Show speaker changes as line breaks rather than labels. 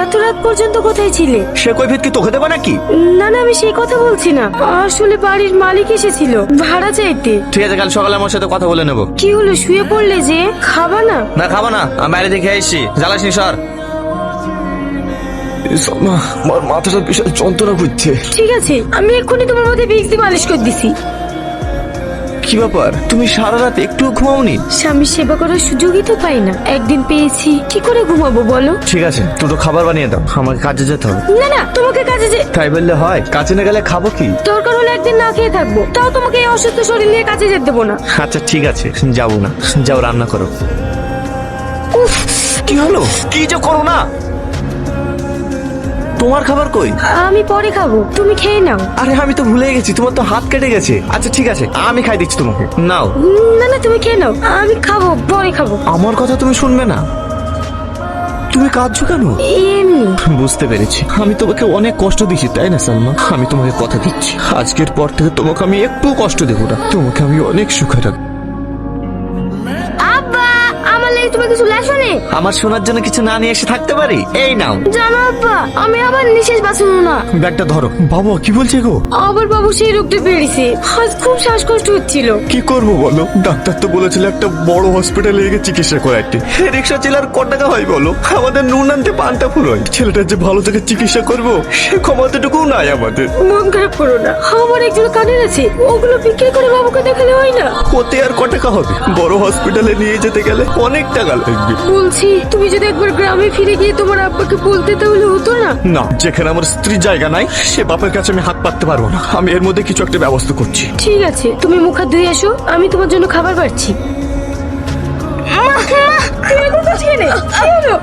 এত রাত পর্যন্ত কোথায় ছিলে?
সে কৈফিয়ত কি তোকে দেবো নাকি?
না না, আমি সেই কথা বলছি না, আসলে বাড়ির মালিক এসেছিল ভাড়া চাইতে।
ঠিক আছে, কাল সকালে আমার সাথে কথা বলে নেবো।
কি হলো, শুয়ে পড়লে যে? খাবা না?
না খাবো না, আমি বাইরে থেকে এসেছি। জ্বালাসনি সর। আমার মাথাটা বিশাল যন্ত্রণা করছে।
ঠিক আছে, আমি এক্ষুনি তোমার মধ্যে ভিক্স দিয়ে মালিশ করে দিছি।
কি ব্যাপার, তুমি সারা রাত একটু ঘুমাওনি?
স্বামীর সেবা করার সুযোগই তো পাই না, একদিন পেয়েছি, কি করে ঘুমাবো বলো?
ঠিক আছে, দুটো খাবার বানিয়ে দাও, আমাকে কাজে যেতে হবে।
না না, তোমাকে কাজে যে
তাই বললে হয়? কাজে না গেলে খাবো কি?
দরকার হলে একদিন না খেয়ে থাকবো, তাও তোমাকে এই অসুস্থ শরীর নিয়ে কাজে যেতে দেবো না।
আচ্ছা ঠিক আছে, যাবো না। যাও রান্না করো।
উফ,
কি হলো? কি যে করো না। তোমার খাবার কই?
আমি পরে খাবো, তুমি খেয়ে নাও।
আরে আমি তো ভুলে গেছি, তোমার তো হাত কেটে গেছে। আচ্ছা ঠিক আছে, আমি খাই দিচ্ছি তোমাকে, নাও।
না না, তুমি খেয়ে নাও, আমি খাবো, পরে খাবো।
আমার কথা তুমি শুনবে না? তুমি কাঁদছো কেন?
এমনি।
বুঝতে পেরেছি, আমি তোমাকে অনেক কষ্ট দিচ্ছি তাই না সালমা? আমি তোমাকে কথা দিচ্ছি, আজকের পর থেকে তোমাকে আমি একটু কষ্ট দেবো না, তোমাকে আমি অনেক সুখে রাখবো।
আব্বা, আমার লাগে তুমি কিছু লেসনে?
আমার শোনার জন্য কিছু না নিয়ে এসে থাকতে পারি? এই নাও।
জানো আব্বা, আমি আবার নিঃশ্বাস বাঁচানো না।
ব্যাগটা ধরো। বাবা কি বলছে গো?
আবার বাবু সেই রোগটা বেড়েছে, আজ খুব শ্বাসকষ্ট হচ্ছিল।
কি করবো বলো, ডাক্তার তো বলেছিল একটা বড় হসপিটালে গিয়ে চিকিৎসা করাতে। রিক্সা চালার কত টাকা হয় বলো? আমাদের নুন আনতে পান্তা ফুরোয়। ছেলেটার যে ভালো থেকে চিকিৎসা করবো সে ক্ষমতাটুকু নাই আমাদের।
মন খারাপ করো না, আমার একজন কানের আছে, ওগুলো বিক্রি করে বাবুকে দেখালে হয় না?
ওতে আর কত টাকা হবে? বড় হসপিটালে নিয়ে যেতে গেলে অনেক টাকা লাগবে।
বলছি, তুমি যদি একবার গ্রামে ফিরে গিয়ে তোমার আব্বাকে বলতে, তাহলে হতো না?
না, যেখানে আমার স্ত্রীর জায়গা নাই সে বাপের কাছে আমি হাত পাততে পারবো না। আমি এর মধ্যে কিছু একটা ব্যবস্থা করছি।
ঠিক আছে, তুমি মুখ হাত ধুয়ে এসো, আমি তোমার জন্য খাবার বাড়ছি। মা, মা, তুমি কোথায় ছিলে? কি হলো?